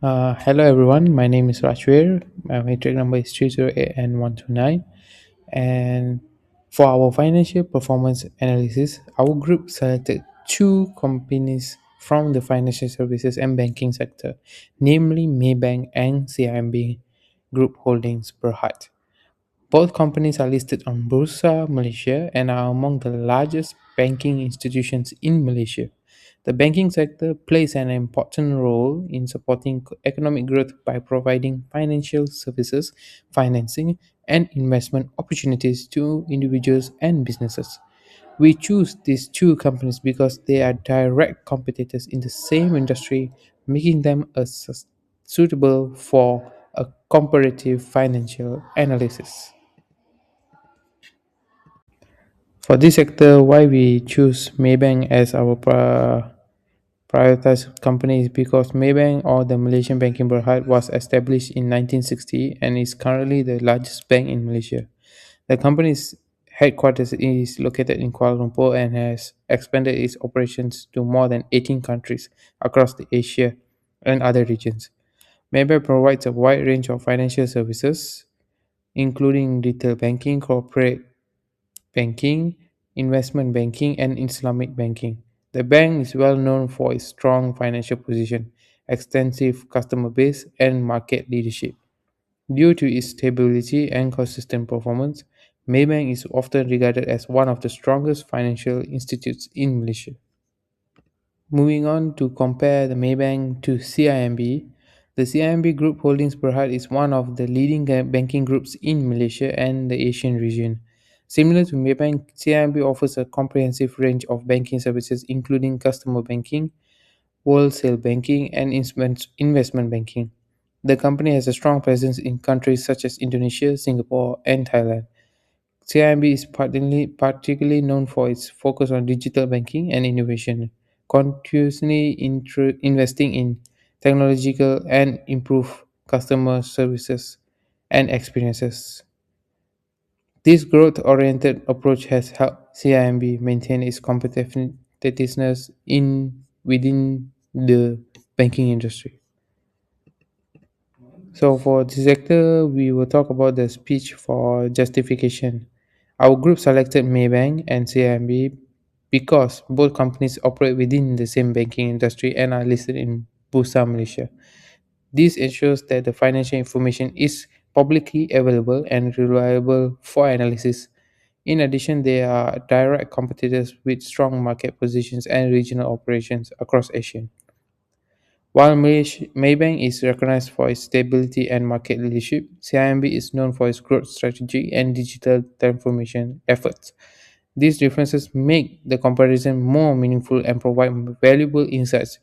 Hello everyone, my name is Rajveer. My matric number is 308N129. And for our financial performance analysis, our group selected two companies from the financial services and banking sector, namely Maybank and Cimb Group Holdings Berhad. Both companies are listed on Bursa Malaysia and are among the largest banking institutions in Malaysia. The banking sector plays an important role in supporting economic growth by providing financial services, financing, and investment opportunities to individuals and businesses. We choose these two companies because they are direct competitors in the same industry, making them suitable for a comparative financial analysis. For this sector, why we choose Maybank as our prioritized company is because Maybank or the Malaysian Banking Berhad was established in 1960 and is currently the largest bank in Malaysia. The company's headquarters is located in Kuala Lumpur and has expanded its operations to more than 18 countries across the Asia and other regions. Maybank provides a wide range of financial services, including retail banking, corporate banking, investment banking, and Islamic banking. The bank is well known for its strong financial position, extensive customer base, and market leadership. Due to its stability and consistent performance, Maybank is often regarded as one of the strongest financial institutes in Malaysia. Moving on to compare the Maybank to CIMB, the CIMB Group Holdings Berhad is one of the leading banking groups in Malaysia and the Asian region. Similar to Maybank, CIMB offers a comprehensive range of banking services including customer banking, wholesale banking, and investment banking. The company has a strong presence in countries such as Indonesia, Singapore, and Thailand. CIMB is particularly known for its focus on digital banking and innovation, continuously investing in technological and improve customer services and experiences. This growth-oriented approach has helped CIMB maintain its competitiveness in within the banking industry. So for this sector, we will talk about the speech for justification. Our group selected Maybank and CIMB because both companies operate within the same banking industry and are listed in Bursa Malaysia. This ensures that the financial information is publicly available and reliable for analysis. In addition, they are direct competitors with strong market positions and regional operations across Asia. While Maybank is recognized for its stability and market leadership, CIMB is known for its growth strategy and digital transformation efforts. These differences make the comparison more meaningful and provide valuable insights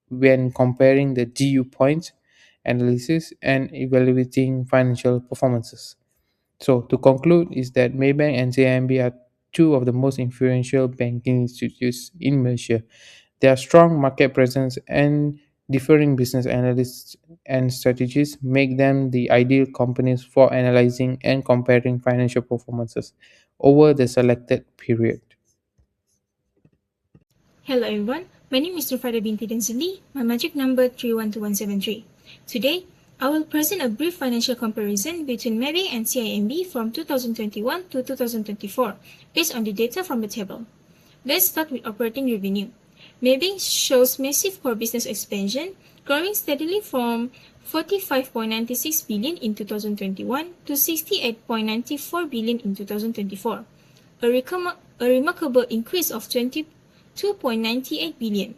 when comparing the GU points analysis and evaluating financial performances. So, to conclude, is that Maybank and CIMB are two of the most influential banking institutes in Malaysia. Their strong market presence and differing business analysts and strategies make them the ideal companies for analyzing and comparing financial performances over the selected period. Hello everyone, my name is Rufada binti Denzili, my magic number 312173. Today, I will present a brief financial comparison between Maybank and CIMB from 2021 to 2024 based on the data from the table. Let's start with operating revenue. Maybank shows massive core business expansion, growing steadily from 45.96 billion in 2021 to 68.94 billion in 2024, a remarkable increase of 2.98 billion.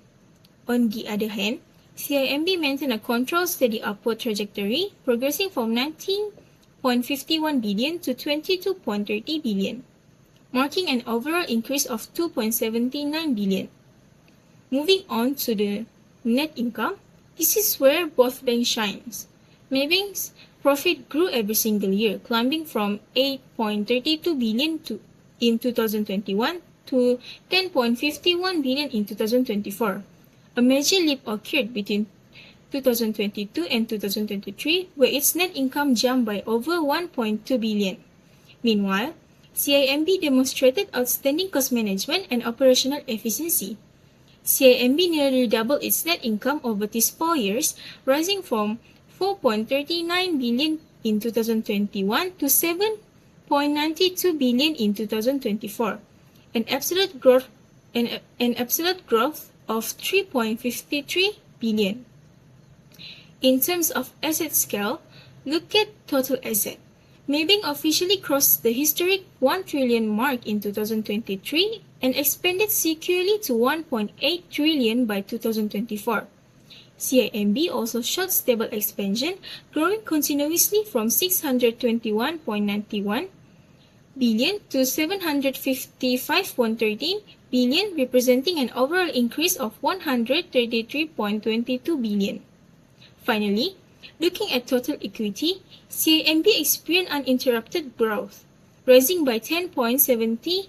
On the other hand, CIMB maintained a controlled steady upward trajectory, progressing from 19.51 billion to 22.30 billion, marking an overall increase of 2.79 billion. Moving on to the net income, this is where both banks shines. Maybank's profit grew every single year, climbing from 8.32 billion in 2021 to 10.51 billion in 2024. A major leap occurred between 2022 and 2023, where its net income jumped by over 1.2 billion. Meanwhile, CIMB demonstrated outstanding cost management and operational efficiency. CIMB nearly doubled its net income over these 4 years, rising from 4.39 billion in 2021 to 7.92 billion in 2024, an absolute growth of 3.53 billion. In terms of asset scale, look at total asset. Maybank officially crossed the historic 1 trillion mark in 2023 and expanded securely to 1.8 trillion by 2024. CIMB also showed stable expansion, growing continuously from 621.91 billion to 755.13 billion, representing an overall increase of 133.22 billion. Finally, looking at total equity, CIMB experienced uninterrupted growth, rising by 10.73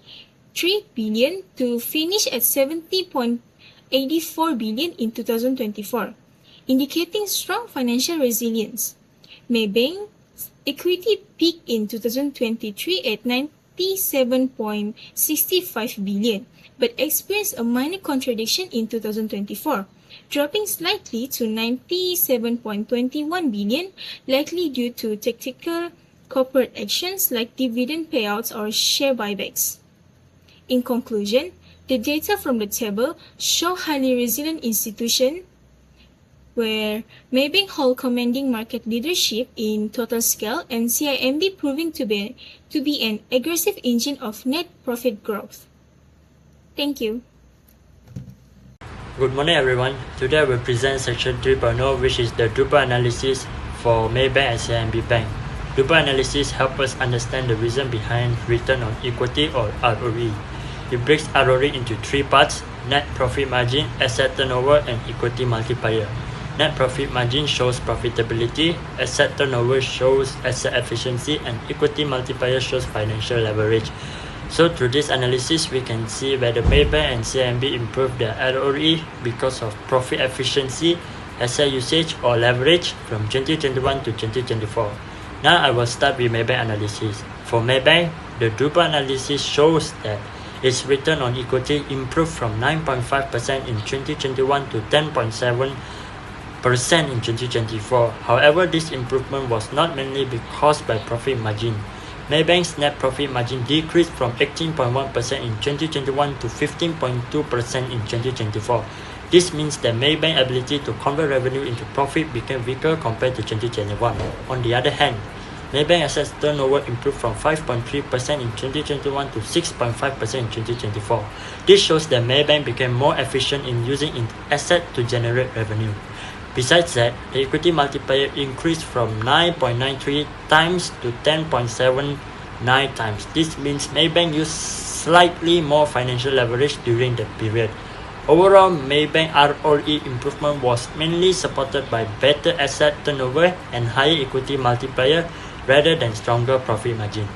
billion to finish at 70.84 billion in 2024, indicating strong financial resilience. Maybank's equity peaked in 2023 at 97.65 billion, but experienced a minor contraction in 2024, dropping slightly to 97.21 billion, likely due to tactical corporate actions like dividend payouts or share buybacks. In conclusion, the data from the table show highly resilient institution where Maybank hold commanding market leadership in total scale and CIMB proving to be an aggressive engine of net profit growth. Thank you. Good morning everyone. Today I will present section 3.0, which is the Drupal analysis for Maybank and CIMB Bank. Drupal analysis helps us understand the reason behind return on equity or ROE. It breaks ROE into three parts: net profit margin, asset turnover, and equity multiplier. Net profit margin shows profitability, asset turnover shows asset efficiency, and equity multiplier shows financial leverage. So through this analysis, we can see whether Maybank and CIMB improved their ROE because of profit efficiency, asset usage, or leverage from 2021 to 2024. Now I will start with Maybank analysis. For Maybank, the Drupal analysis shows that its return on equity improved from 9.5% in 2021 to 10.7% in 2024. However, this improvement was not mainly caused by profit margin. Maybank's net profit margin decreased from 18.1% in 2021 to 15.2% in 2024. This means that Maybank's ability to convert revenue into profit became weaker compared to 2021. On the other hand, Maybank assets turnover improved from 5.3% in 2021 to 6.5% in 2024. This shows that Maybank became more efficient in using its assets to generate revenue. Besides that, the equity multiplier increased from 9.93 times to 10.79 times. This means Maybank used slightly more financial leverage during the period. Overall, Maybank ROE improvement was mainly supported by better asset turnover and higher equity multiplier rather than stronger profit margin.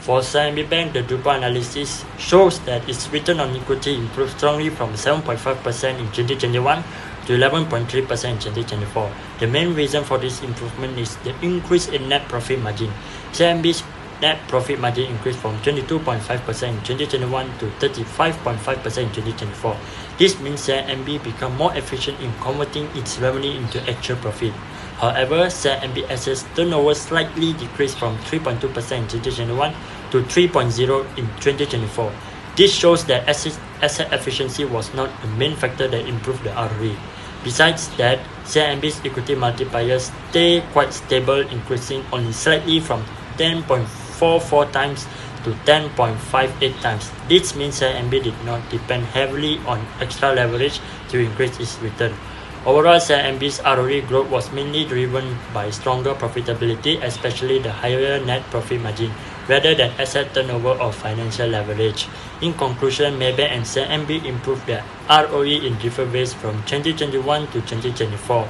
For CIMB Bank, the Drupal analysis shows that its return on equity improved strongly from 7.5% in 2021 to 11.3% in 2024. The main reason for this improvement is the increase in net profit margin. CIMB's net profit margin increased from 22.5% in 2021 to 35.5% in 2024. This means CIMB become more efficient in converting its revenue into actual profit. However, CIMB assets turnover slightly decreased from 3.2% in 2021 to 3.0% in 2024. This shows that asset efficiency was not the main factor that improved the ROE. Besides that, CIMB's equity multipliers stay quite stable, increasing only slightly from 10.44 times to 10.58 times. This means CIMB did not depend heavily on extra leverage to increase its return. Overall, CIMB's ROE growth was mainly driven by stronger profitability, especially the higher net profit margin, rather than asset turnover or financial leverage. In conclusion, Maybank and CIMB improved their ROE in different ways from 2021 to 2024.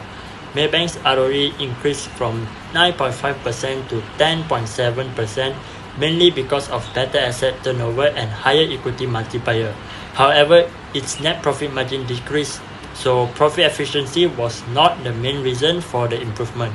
Maybank's ROE increased from 9.5% to 10.7%, mainly because of better asset turnover and higher equity multiplier. However, its net profit margin decreased, so profit efficiency was not the main reason for the improvement.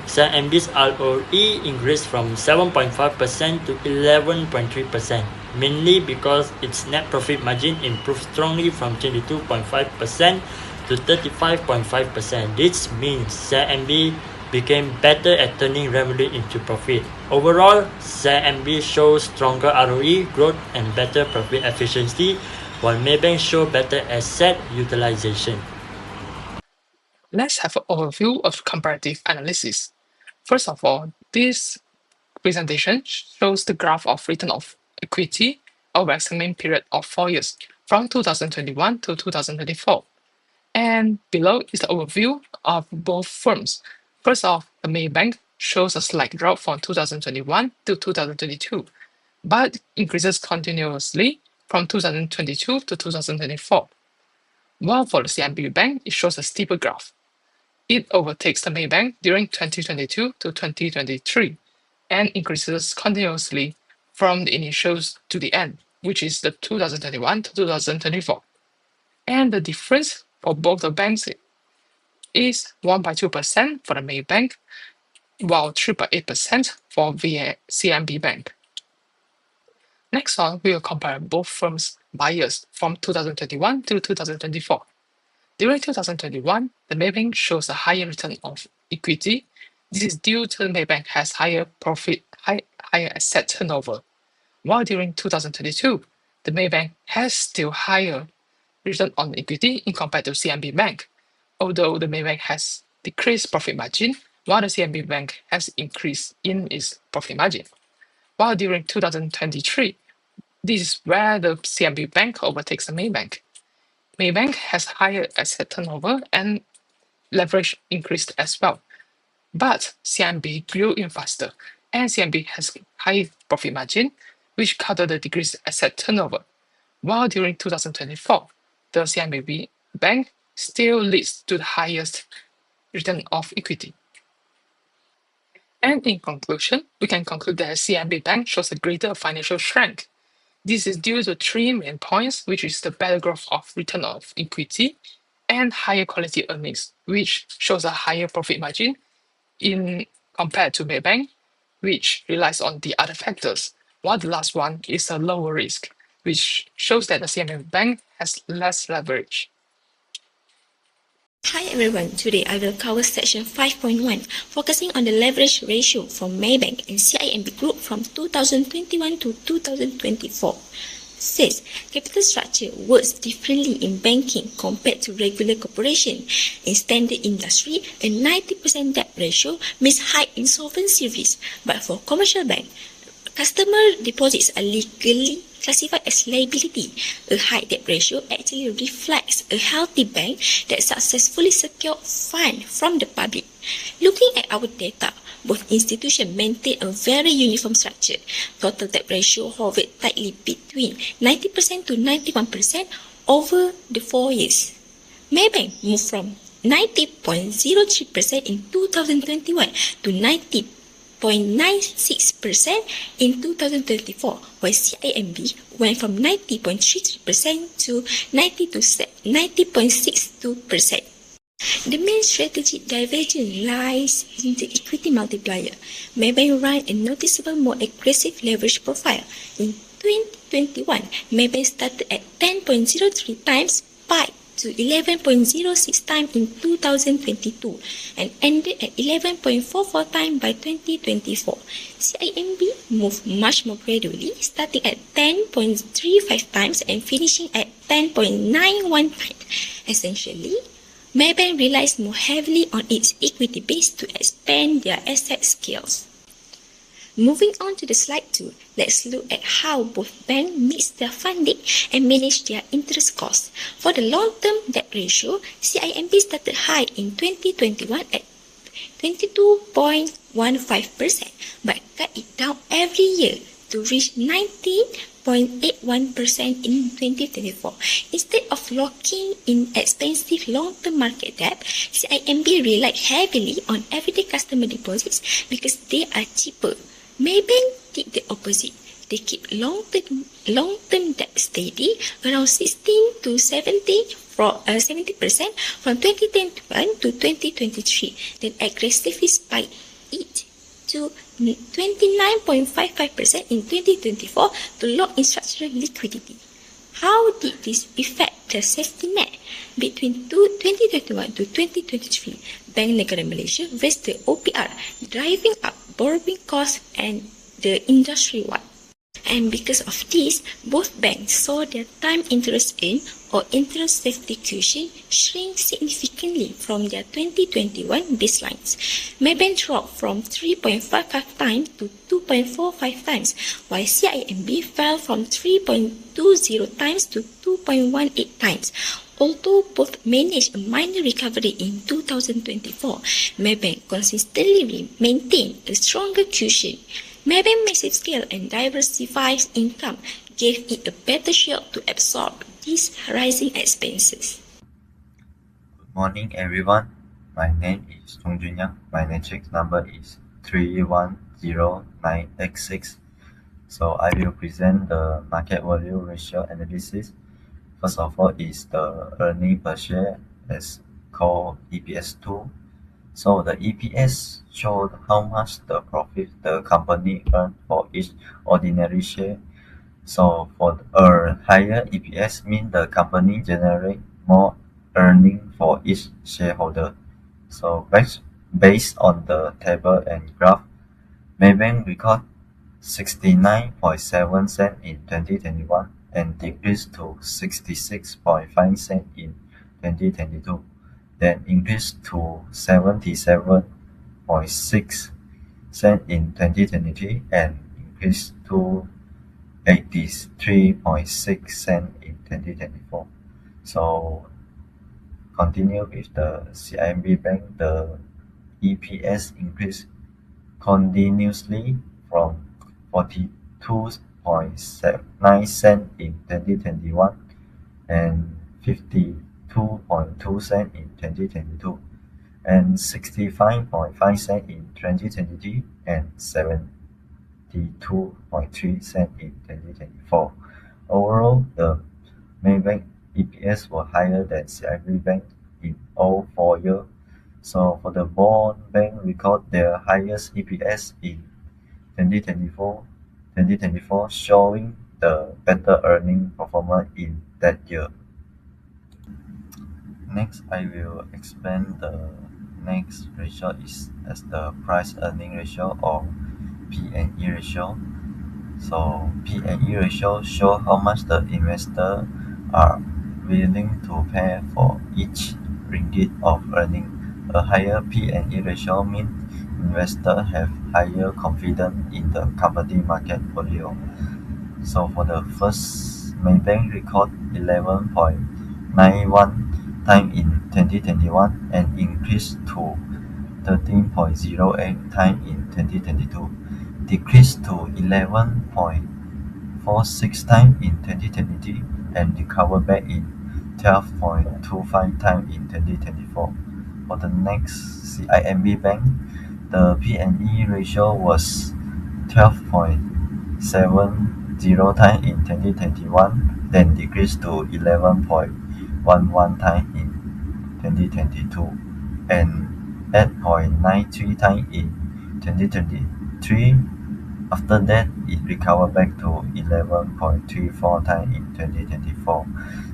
CIMB's ROE increased from 7.5% to 11.3%. mainly because its net profit margin improved strongly from 22.5% to 35.5%. This means Cimb became better at turning revenue into profit. Overall, Cimb shows stronger ROE growth and better profit efficiency, while Maybank show better asset utilization. Let's have an overview of comparative analysis. First of all, this presentation shows the graph of return of equity over a same period of 4 years, from 2021 to 2024. And below is the overview of both firms. First off, the Maybank shows a slight drop from 2021 to 2022, but increases continuously from 2022 to 2024. While for the Cimb Bank, it shows a steeper graph. It overtakes the Maybank during 2022 to 2023 and increases continuously from the initials to the end, which is the 2021 to 2024. And the difference for both the banks is 1.2% for the Maybank, while 3.8% for Cimb Bank. Next on, we will compare both firms' buyers from 2021 to 2024. During 2021, the Maybank shows a higher return of equity. This is due to the Maybank has higher asset turnover. While during 2022, the Maybank has still higher return on equity in compared to Cimb Bank, although the Maybank has decreased profit margin, while the Cimb Bank has increased in its profit margin. While during 2023, this is where the Cimb Bank overtakes the Maybank. Maybank has higher asset turnover and leverage increased as well. But Cimb grew in faster, and Cimb has high profit margin, which counter the decreased asset turnover. While during 2024, the Cimb Bank still leads to the highest return of equity. And in conclusion, we can conclude that Cimb Bank shows a greater financial strength. This is due to three main points, which is the better growth of return of equity and higher quality earnings, which shows a higher profit margin in compared to Maybank, which relies on the other factors, while the last one is a lower risk, which shows that the Cimb Bank has less leverage. Hi everyone, today I will cover section 5.1, focusing on the leverage ratio for Maybank and Cimb Group from 2021 to 2024. Says capital structure works differently in banking compared to regular corporation. In standard industry, a 90% debt ratio means high insolvency risk, but for commercial bank, customer deposits are legally classified as liability. A high debt ratio actually reflects a healthy bank that successfully secured funds from the public. Looking at our data, both institutions maintain a very uniform structure. Total debt ratio hovered tightly between 90% to 91% over the 4 years. Maybank moved from 90.03% in 2021 to 90.96% in 2024, while Cimb went from 90.33% to 90.62%. The main strategic divergence lies in the equity multiplier. Maybank ran a noticeable more aggressive leverage profile. In 2021, Maybank started at 10.03 times, spiked to 11.06 times in 2022, and ended at 11.44 times by 2024. Cimb moved much more gradually, starting at 10.35 times and finishing at 10.91 times. Essentially, Maybank relies more heavily on its equity base to expand their asset scales. Moving on to the slide 2, let's look at how both banks mix their funding and manage their interest costs. For the long-term debt ratio, Cimb started high in 2021 at 22.15%, but cut it down every year to reach 19.81% in 2024. Instead of locking in expensive long-term market debt, Cimb relied heavily on everyday customer deposits because they are cheaper. Maybank did the opposite. They keep long-term debt steady, around 16 to 70% from 2021 to 2023, then aggressively spike it to 29.55% in 2024 to lock in structural liquidity. How did this affect the safety net? Between 2021 to 2023, Bank Negara Malaysia raised the OPR, driving up borrowing costs and the industry-wide. And because of this, both banks saw their time interest earned or interest safety cushion shrink significantly from their 2021 baselines. Maybank dropped from 3.55 times to 2.45 times, while CIMB fell from 3.20 times to 2.18 times. Although both managed a minor recovery in 2024, Maybank consistently maintained a stronger cushion. Maybank's massive scale and diversified income gave it a better shield to absorb these rising expenses. Good morning, everyone. My name is Chong Jun Yang. My matrix number is 3109X6. So I will present the market value ratio analysis. First of all is the earning per share, as called EPS2. So the EPS showed how much the profit the company earned for each ordinary share. So for a higher EPS means the company generate more earning for each shareholder. So based on the table and graph, Maybank record 69.7 cent in 2021 and decreased to 66.5 cent in 2022. Then increased to 77.6 cent in 2023 and increased to 83.6 cent in 2024. So continue with the CIMB Bank, the EPS increased continuously from 42.9 cent in 2021 and 52.2 cent in 2022 and 65.5 cent in 2023 and 72.3 cent in 2024. Overall, the Maybank EPS were higher than CIB Bank in all 4 years. So for the bond bank record their highest EPS in 2024, showing the better earning performance in that year. Next, I will explain the next ratio is as the price earning ratio or P&E ratio. So P&E ratio show how much the investor are willing to pay for each ringgit of earning. A higher P&E ratio means investors have higher confidence in the company market value. So for the first, Maybank record 11.91 time in 2021 and increased to 13.08 time in 2022, decreased to 11.46 time in 2023 and recovered back in 12.25 time in 2024. For the next CIMB Bank, the P&E ratio was 12.70 time in 2021, then decreased to 11.11 time in 2022 and 8.93 time in 2023. After that, it recovered back to 11.34 time in 2024.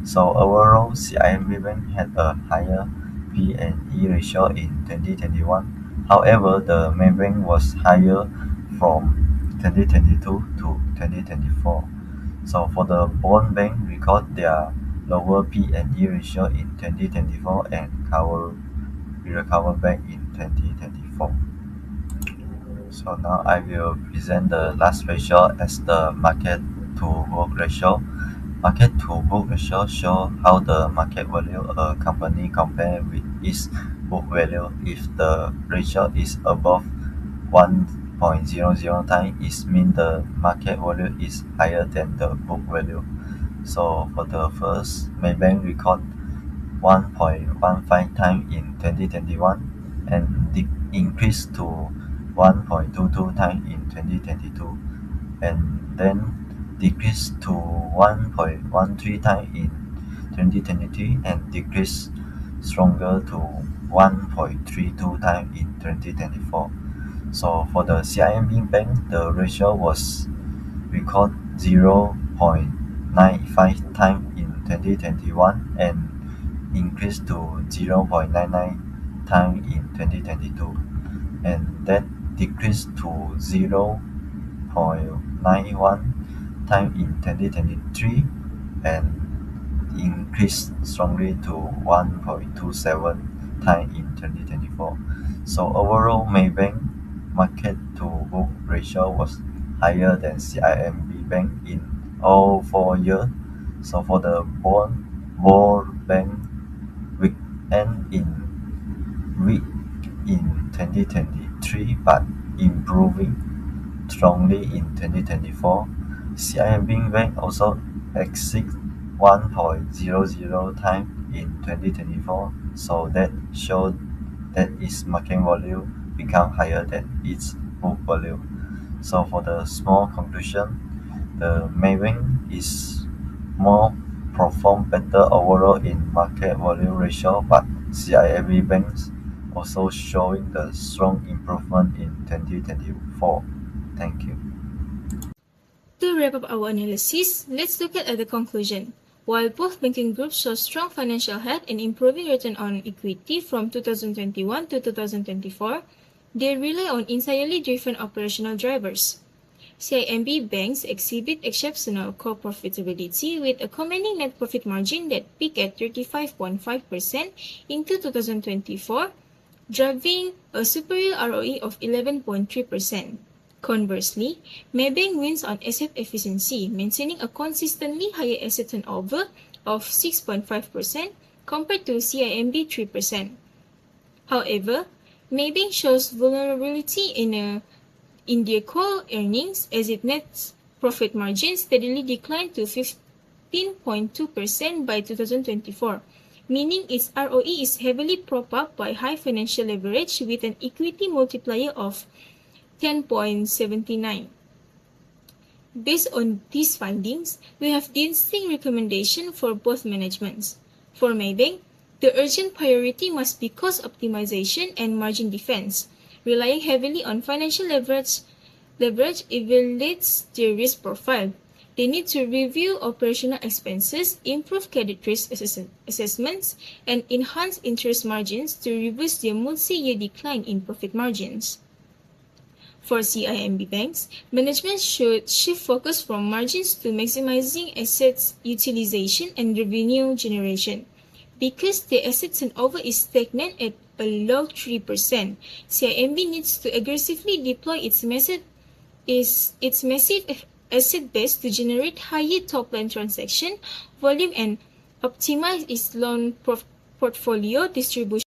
So overall, CIMB Bank had a higher P&E ratio in 2021. However, the Maybank was higher from 2022 to 2024. So for the bond bank, record their lower P&E ratio in 2024 and recover back in 2024. So now I will present the last ratio as the market to book ratio. Market to book ratio show how the market value a company compare with its book value. If the ratio is above 1.00 times, it means the market value is higher than the book value. So for the first, Maybank record 1.15 times in 2021 and increased to 1.22 times in 2022 and then decreased to 1.13 times in 2023 and decreased stronger to 1.32 times in 2024. So for the CIMB Bank, the ratio was record 0.95 times in 2021 and increased to 0.99 times in 2022, and that decreased to 0.91 time in 2023 and increased strongly to 1.27 time in 2024. So overall, Maybank market to book ratio was higher than CIMB Bank in all 4 years. So for the bond bank week end in weak in 2023 but improving strongly in 2024. CIMB Bank also exceed 1.00 time in 2024, so that showed that its market value become higher than its book value. So for the small conclusion, the Maybank is more perform better overall in market value ratio, but CIMB banks also showing the strong improvement in 2024. Thank you. To wrap up our analysis, let's look at the conclusion. While both banking groups show strong financial health and improving return on equity from 2021 to 2024, they rely on entirely different operational drivers. CIMB banks exhibit exceptional core profitability with a commanding net profit margin that peaked at 35.5% in 2024, driving a superior ROE of 11.3%. Conversely, Maybank wins on asset efficiency, maintaining a consistently higher asset turnover of 6.5% compared to CIMB 3%. However, Maybank shows vulnerability in their core earnings as its net profit margin steadily declined to 15.2% by 2024, meaning its ROE is heavily propped up by high financial leverage with an equity multiplier of 10.79. Based on these findings, we have distinct recommendations for both managements. For Maybank, the urgent priority must be cost optimization and margin defense. Relying heavily on financial leverage evaluates their risk profile. They need to review operational expenses, improve credit risk assessments, and enhance interest margins to reverse their multi-year decline in profit margins. For CIMB banks, management should shift focus from margins to maximizing assets utilization and revenue generation. Because the asset turnover is stagnant at a low 3%, CIMB needs to aggressively deploy its massive asset base to generate higher top-line transaction volume and optimize its loan portfolio distribution